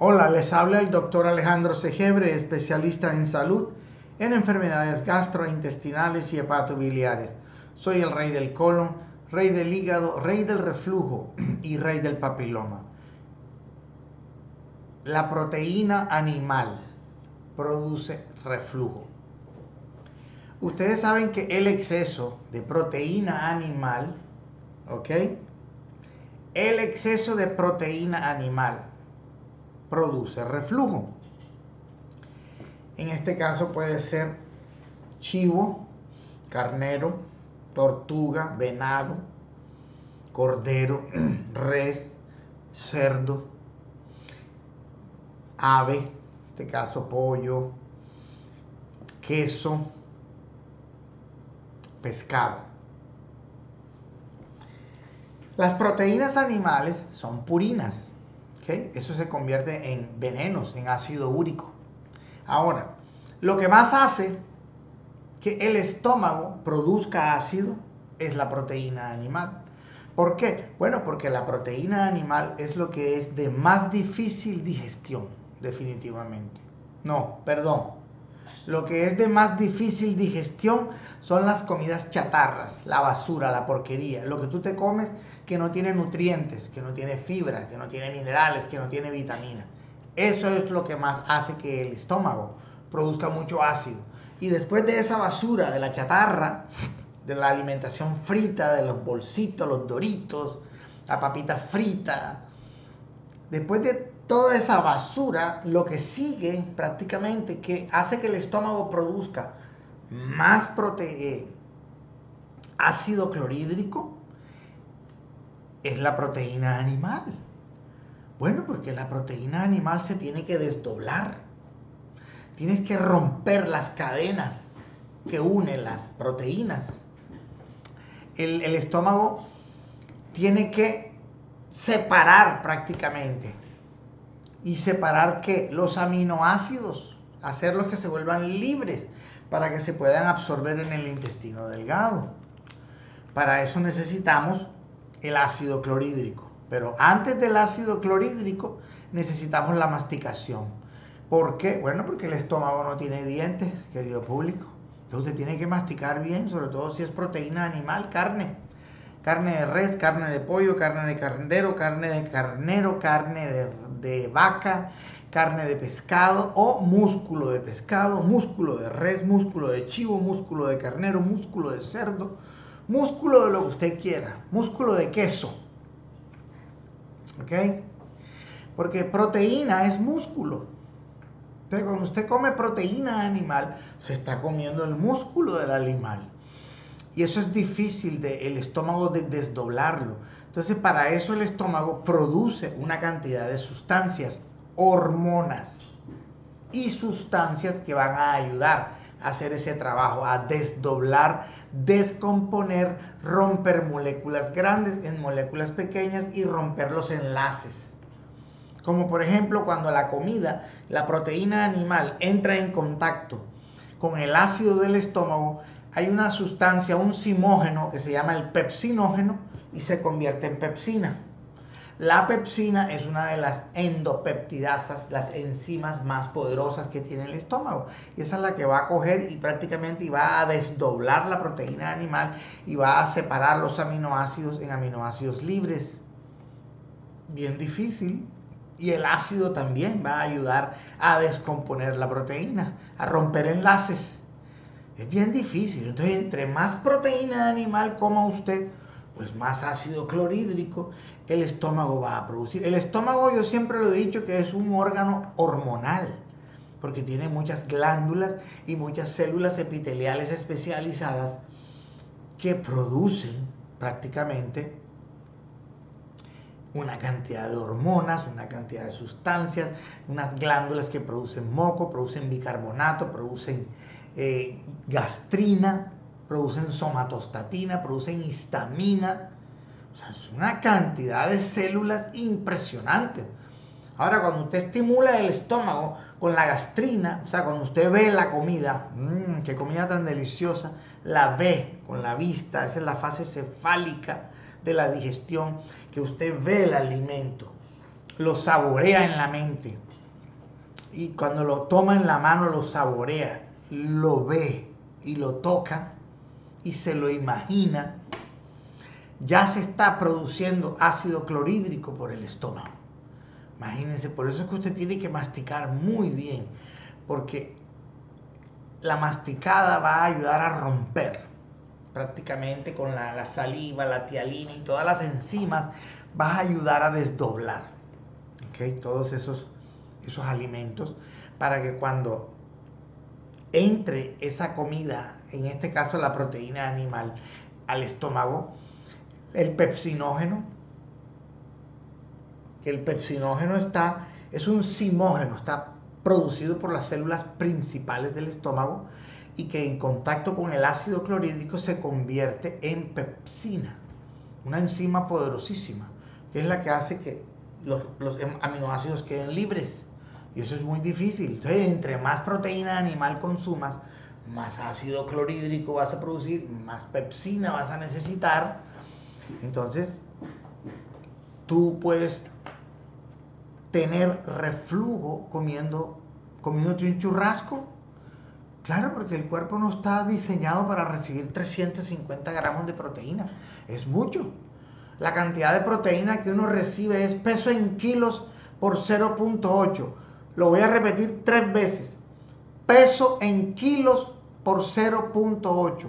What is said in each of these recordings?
Hola, les habla el doctor Alejandro Segebre, especialista en salud en enfermedades gastrointestinales y hepatobiliares. Soy el rey del colon, rey del hígado, rey del reflujo y rey del papiloma. La proteína animal produce reflujo. Ustedes saben que el exceso de proteína animal, ¿ok? El exceso de proteína animal produce reflujo. En este caso puede ser chivo, carnero, tortuga, venado, cordero, res, cerdo, ave, en este caso pollo, queso, pescado. Las proteínas animales son purinas, ¿okay? Eso se convierte en venenos, en ácido úrico. Ahora, lo que más hace que el estómago produzca ácido es la proteína animal. ¿Por qué? Bueno, porque la proteína animal es lo que es de más difícil digestión, definitivamente. No, perdón. Lo que es de más difícil digestión son las comidas chatarras, la basura, la porquería, lo que tú te comes que no tiene nutrientes, que no tiene fibra, que no tiene minerales, que no tiene vitamina. Eso es lo que más hace que el estómago produzca mucho ácido. Y después de esa basura, de la chatarra, de la alimentación frita, de los bolsitos, los doritos, la papita frita, después de toda esa basura, lo que sigue prácticamente que hace que el estómago produzca más ácido clorhídrico es la proteína animal. Bueno, porque la proteína animal se tiene que desdoblar. Tienes que romper las cadenas que unen las proteínas. El estómago tiene que separar prácticamente. ¿Y separar qué? Los aminoácidos, hacerlos que se vuelvan libres para que se puedan absorber en el intestino delgado. Para eso necesitamos el ácido clorhídrico. Pero antes del ácido clorhídrico necesitamos la masticación. ¿Por qué? Bueno, porque el estómago no tiene dientes, querido público. Entonces usted tiene que masticar bien, sobre todo si es proteína animal, carne. Carne de res, carne de pollo, carne de carnero, carne de vaca, carne de pescado o músculo de pescado, músculo de res, músculo de chivo, músculo de carnero, músculo de cerdo, músculo de lo que usted quiera, músculo de queso. ¿Ok? Porque proteína es músculo. Entonces, cuando usted come proteína animal, se está comiendo el músculo del animal. Y eso es difícil el estómago de desdoblarlo. Entonces, para eso el estómago produce una cantidad de sustancias, hormonas y sustancias que van a ayudar a hacer ese trabajo, a desdoblar, descomponer, romper moléculas grandes en moléculas pequeñas y romper los enlaces. Como por ejemplo cuando la comida, la proteína animal entra en contacto con el ácido del estómago, hay una sustancia, un zimógeno que se llama el pepsinógeno y se convierte en pepsina. La pepsina es una de las endopeptidasas, las enzimas más poderosas que tiene el estómago. Y esa es la que va a coger y prácticamente va a desdoblar la proteína animal y va a separar los aminoácidos en aminoácidos libres. Bien difícil. Y el ácido también va a ayudar a descomponer la proteína, a romper enlaces. Es bien difícil. Entonces, entre más proteína animal coma usted, pues más ácido clorhídrico el estómago va a producir. El estómago, yo siempre lo he dicho, que es un órgano hormonal, porque tiene muchas glándulas y muchas células epiteliales especializadas que producen prácticamente una cantidad de hormonas, una cantidad de sustancias, unas glándulas que producen moco, producen bicarbonato, producen gastrina, producen somatostatina, producen histamina. O sea, es una cantidad de células impresionante. Ahora, cuando usted estimula el estómago con la gastrina, o sea, cuando usted ve la comida, qué comida tan deliciosa, la ve con la vista, esa es la fase cefálica de la digestión, que usted ve el alimento, lo saborea en la mente. y cuando lo toma en la mano lo saborea, lo ve y lo toca y se lo imagina, ya se está produciendo ácido clorhídrico por el estómago. Imagínense, por eso es que usted tiene que masticar muy bien, porque la masticada va a ayudar a romper prácticamente con la saliva, la tialina y todas las enzimas, vas a ayudar a desdoblar, ¿okay? Todos esos alimentos, para que cuando entre esa comida, en este caso la proteína animal, al estómago, el pepsinógeno es un zimógeno, está producido por las células principales del estómago y que en contacto con el ácido clorhídrico se convierte en pepsina, una enzima poderosísima, que es la que hace que los aminoácidos queden libres. Y eso es muy difícil. Entonces, entre más proteína animal consumas, más ácido clorhídrico vas a producir, más pepsina vas a necesitar. Entonces, tú puedes tener reflujo comiéndote un churrasco. Claro, porque el cuerpo no está diseñado para recibir 350 gramos de proteína. Es mucho. La cantidad de proteína que uno recibe es peso en kilos por 0.8. Lo voy a repetir 3 veces. Peso en kilos por 0.8.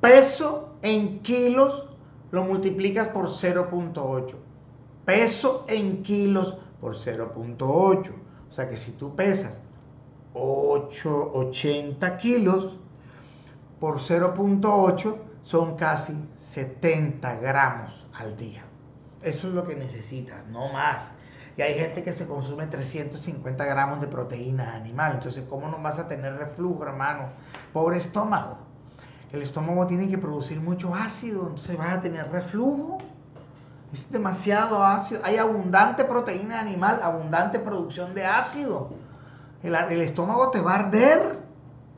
Peso en kilos lo multiplicas por 0.8. Peso en kilos por 0.8. O sea que si tú pesas 80 kilos por 0.8 son casi 70 gramos al día. Eso es lo que necesitas, no más. Y hay gente que se consume 350 gramos de proteína animal. Entonces, ¿cómo no vas a tener reflujo, hermano? Pobre estómago. El estómago tiene que producir mucho ácido, entonces vas a tener reflujo. Es demasiado ácido. Hay abundante proteína animal, abundante producción de ácido. El estómago te va a arder.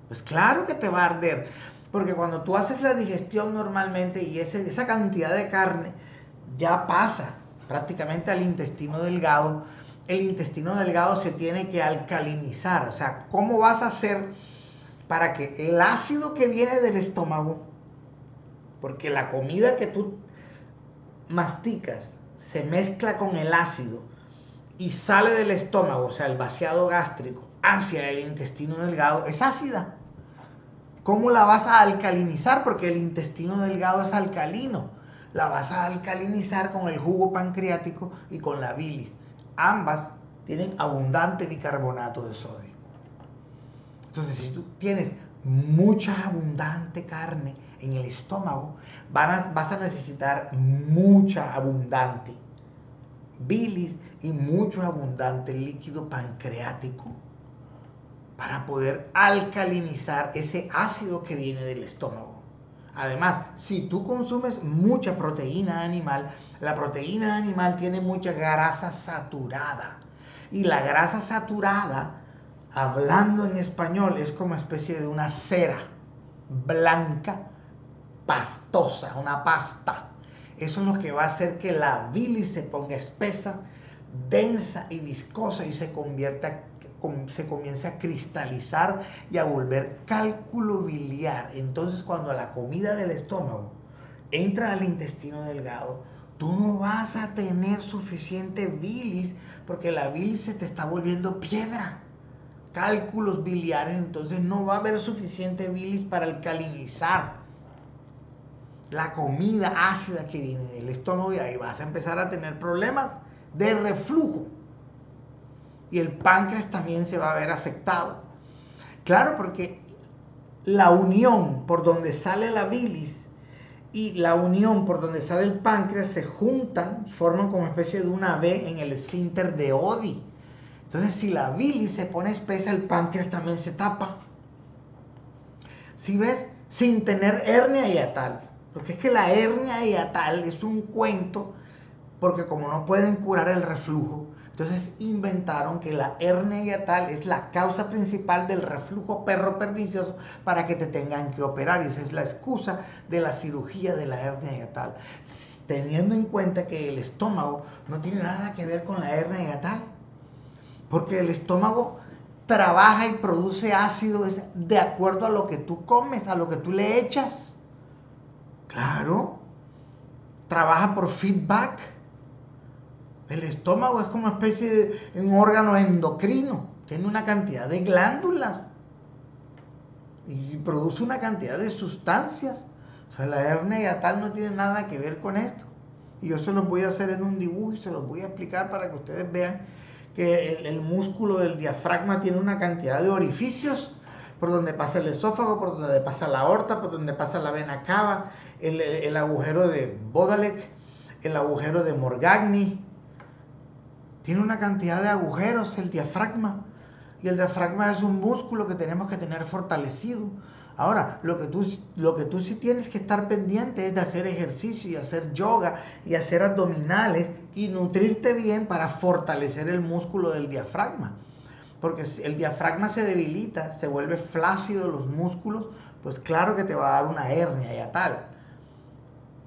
Pues claro que te va a arder. Porque cuando tú haces la digestión normalmente y esa cantidad de carne ya pasa prácticamente al intestino delgado, el intestino delgado se tiene que alcalinizar. O sea, ¿cómo vas a hacer para que el ácido que viene del estómago, porque la comida que tú masticas se mezcla con el ácido y sale del estómago, o sea, el vaciado gástrico, hacia el intestino delgado, es ácida. ¿Cómo la vas a alcalinizar? Porque el intestino delgado es alcalino. La vas a alcalinizar con el jugo pancreático y con la bilis. Ambas tienen abundante bicarbonato de sodio. Entonces, si tú tienes mucha abundante carne en el estómago, vas a necesitar mucha abundante bilis y mucho abundante líquido pancreático para poder alcalinizar ese ácido que viene del estómago. Además, si tú consumes mucha proteína animal, la proteína animal tiene mucha grasa saturada. Y la grasa saturada, hablando en español, es como especie de una cera blanca, pastosa, una pasta. Eso es lo que va a hacer que la bilis se ponga espesa, densa y viscosa y se comience a cristalizar y a volver cálculo biliar. Entonces, cuando la comida del estómago entra al intestino delgado, tú no vas a tener suficiente bilis porque la bilis se te está volviendo piedra. Cálculos biliares, entonces no va a haber suficiente bilis para alcalinizar la comida ácida que viene del estómago y ahí vas a empezar a tener problemas de reflujo. Y el páncreas también se va a ver afectado. Claro, porque la unión por donde sale la bilis y la unión por donde sale el páncreas se juntan, forman como especie de una V en el esfínter de Oddi. Entonces, si la bilis se pone espesa, el páncreas también se tapa. ¿Sí ves? Sin tener hernia hiatal. Porque es que la hernia hiatal es un cuento, porque como no pueden curar el reflujo, entonces inventaron que la hernia hiatal es la causa principal del reflujo perro pernicioso para que te tengan que operar. Y esa es la excusa de la cirugía de la hernia hiatal. Teniendo en cuenta que el estómago no tiene nada que ver con la hernia hiatal. Porque el estómago trabaja y produce ácido es de acuerdo a lo que tú comes, a lo que tú le echas. Claro, trabaja por feedback. El estómago es como una especie de un órgano endocrino, tiene una cantidad de glándulas y produce una cantidad de sustancias. O sea, la hernia hiatal no tiene nada que ver con esto. Y yo se los voy a hacer en un dibujo y se los voy a explicar para que ustedes vean que el músculo del diafragma tiene una cantidad de orificios por donde pasa el esófago, por donde pasa la aorta, por donde pasa la vena cava, el agujero de Bodalek, el agujero de Morgagni. Tiene una cantidad de agujeros el diafragma. Y el diafragma es un músculo que tenemos que tener fortalecido. Ahora, lo que tú sí tienes que estar pendiente es de hacer ejercicio y hacer yoga y hacer abdominales y nutrirte bien para fortalecer el músculo del diafragma. Porque si el diafragma se debilita, se vuelve flácido los músculos, pues claro que te va a dar una hernia hiatal.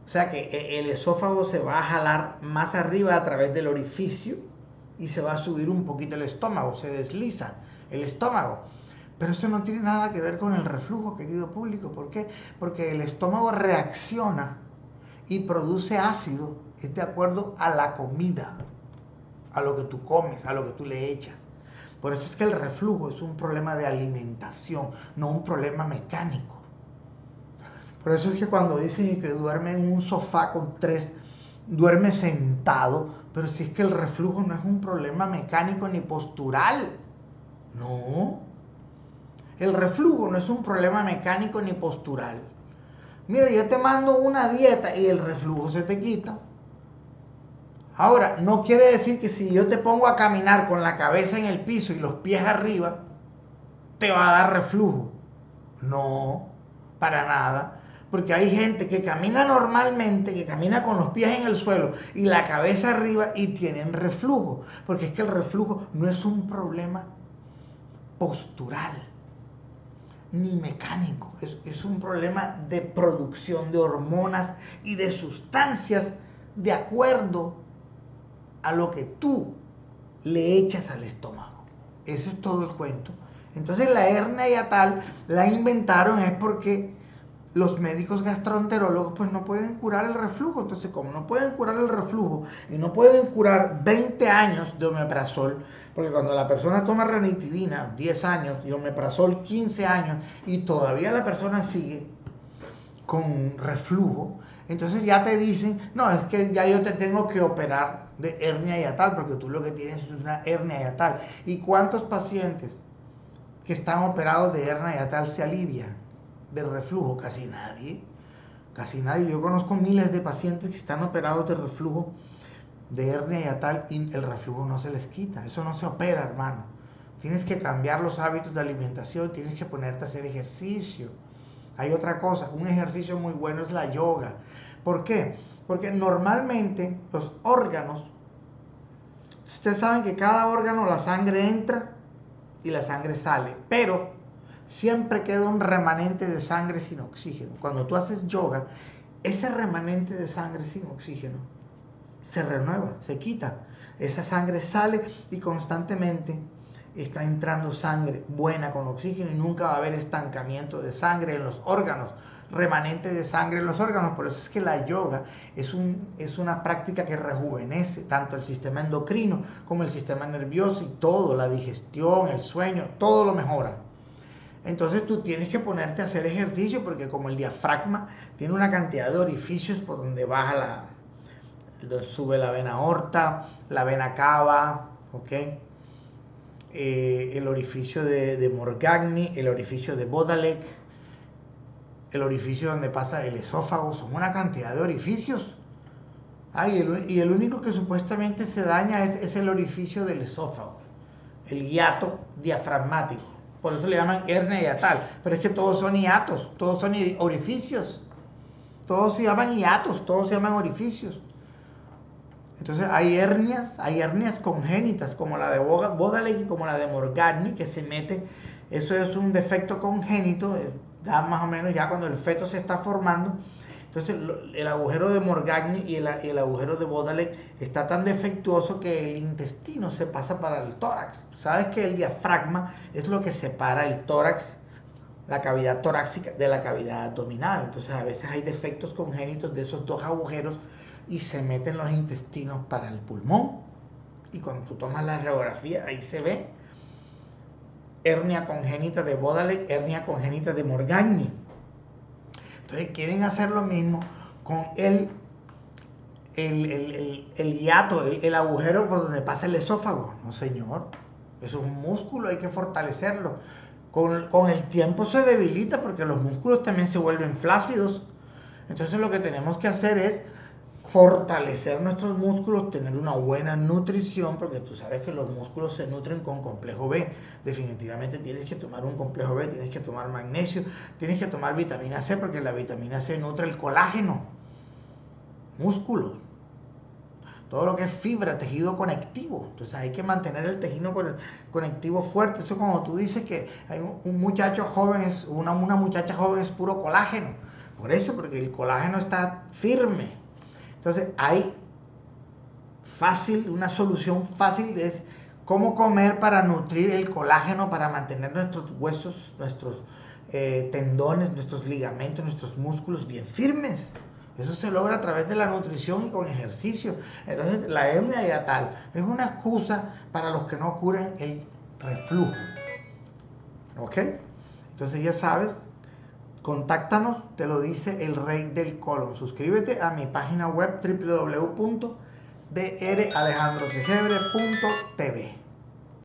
O sea que el esófago se va a jalar más arriba a través del orificio y se va a subir un poquito el estómago, se desliza el estómago. Pero eso no tiene nada que ver con el reflujo, querido público. ¿Por qué? Porque el estómago reacciona y produce ácido, es de acuerdo a la comida, a lo que tú comes, a lo que tú le echas. Por eso es que el reflujo es un problema de alimentación, no un problema mecánico. Por eso es que cuando dicen que duerme en un sofá con tres, duerme sentado, pero si es que el reflujo no es un problema mecánico ni postural. No. El reflujo no es un problema mecánico ni postural. Mira, yo te mando una dieta y el reflujo se te quita. Ahora, no quiere decir que si yo te pongo a caminar con la cabeza en el piso y los pies arriba, te va a dar reflujo. No, para nada. Porque hay gente que camina normalmente, que camina con los pies en el suelo y la cabeza arriba y tienen reflujo. Porque es que el reflujo no es un problema postural ni mecánico, es un problema de producción de hormonas y de sustancias de acuerdo a lo que tú le echas al estómago. Eso es todo el cuento. Entonces la hernia hiatal la inventaron es porque los médicos gastroenterólogos pues no pueden curar el reflujo. Entonces, como no pueden curar el reflujo y no pueden curar 20 años de omeprazol, porque cuando la persona toma ranitidina 10 años y omeprazol 15 años y todavía la persona sigue con reflujo, entonces ya te dicen, no, es que ya yo te tengo que operar de hernia hiatal porque tú lo que tienes es una hernia hiatal. ¿Y cuántos pacientes que están operados de hernia hiatal se alivian de reflujo? Casi nadie. Casi nadie. Yo conozco miles de pacientes que están operados de reflujo, de hernia hiatal, y el reflujo no se les quita. Eso no se opera, hermano. Tienes que cambiar los hábitos de alimentación, tienes que ponerte a hacer ejercicio. Hay otra cosa, un ejercicio muy bueno es la yoga. ¿Por qué? Porque normalmente los órganos, ustedes saben que cada órgano la sangre entra y la sangre sale, pero siempre queda un remanente de sangre sin oxígeno. Cuando tú haces yoga, ese remanente de sangre sin oxígeno se renueva, se quita. Esa sangre sale y constantemente está entrando sangre buena con oxígeno y nunca va a haber estancamiento de sangre en los órganos, remanente de sangre en los órganos. Por eso es que la yoga es una práctica que rejuvenece tanto el sistema endocrino como el sistema nervioso y todo, la digestión, el sueño, todo lo mejora. Entonces tú tienes que ponerte a hacer ejercicio porque como el diafragma tiene una cantidad de orificios por donde baja sube la vena aorta, la vena cava, ¿ok? El orificio de Morgagni, el orificio de Bodalek, el orificio donde pasa el esófago, son una cantidad de orificios. Y el único que supuestamente se daña es el orificio del esófago, el hiato diafragmático. Por eso le llaman hernia hiatal. Pero es que todos son hiatos, todos son orificios. Todos se llaman hiatos, todos se llaman orificios. Entonces hay hernias congénitas como la de Bodalek y como la de Morgagni que se mete. Eso es un defecto congénito, da más o menos ya cuando el feto se está formando. Entonces el agujero de Morgagni y el agujero de Baudelaire está tan defectuoso que el intestino se pasa para el tórax. Sabes que el diafragma es lo que separa el tórax, la cavidad torácica, de la cavidad abdominal. Entonces a veces hay defectos congénitos de esos dos agujeros y se meten los intestinos para el pulmón. Y cuando tú tomas la radiografía, ahí se ve hernia congénita de Baudelaire, hernia congénita de Morgagni. Entonces quieren hacer lo mismo con el hiato, el agujero por donde pasa el esófago. No, señor, eso es un músculo, hay que fortalecerlo. Con el tiempo se debilita porque los músculos también se vuelven flácidos. Entonces lo que tenemos que hacer es fortalecer nuestros músculos, tener una buena nutrición, porque tú sabes que los músculos se nutren con complejo B. Definitivamente tienes que tomar un complejo B, tienes que tomar magnesio, tienes que tomar vitamina C, porque la vitamina C nutre el colágeno, músculo, todo lo que es fibra, tejido conectivo. Entonces hay que mantener el tejido conectivo fuerte. Eso como tú dices que hay un muchacho joven, una muchacha joven es puro colágeno. Por eso, porque el colágeno está firme. Entonces hay una solución fácil es cómo comer para nutrir el colágeno, para mantener nuestros huesos, nuestros tendones, nuestros ligamentos, nuestros músculos bien firmes. Eso se logra a través de la nutrición y con ejercicio. Entonces la hernia hiatal es una excusa para los que no curan el reflujo. ¿Ok? Entonces ya sabes. Contáctanos, te lo dice el rey del colon. Suscríbete a mi página web www.dralejandrosegebre.tv.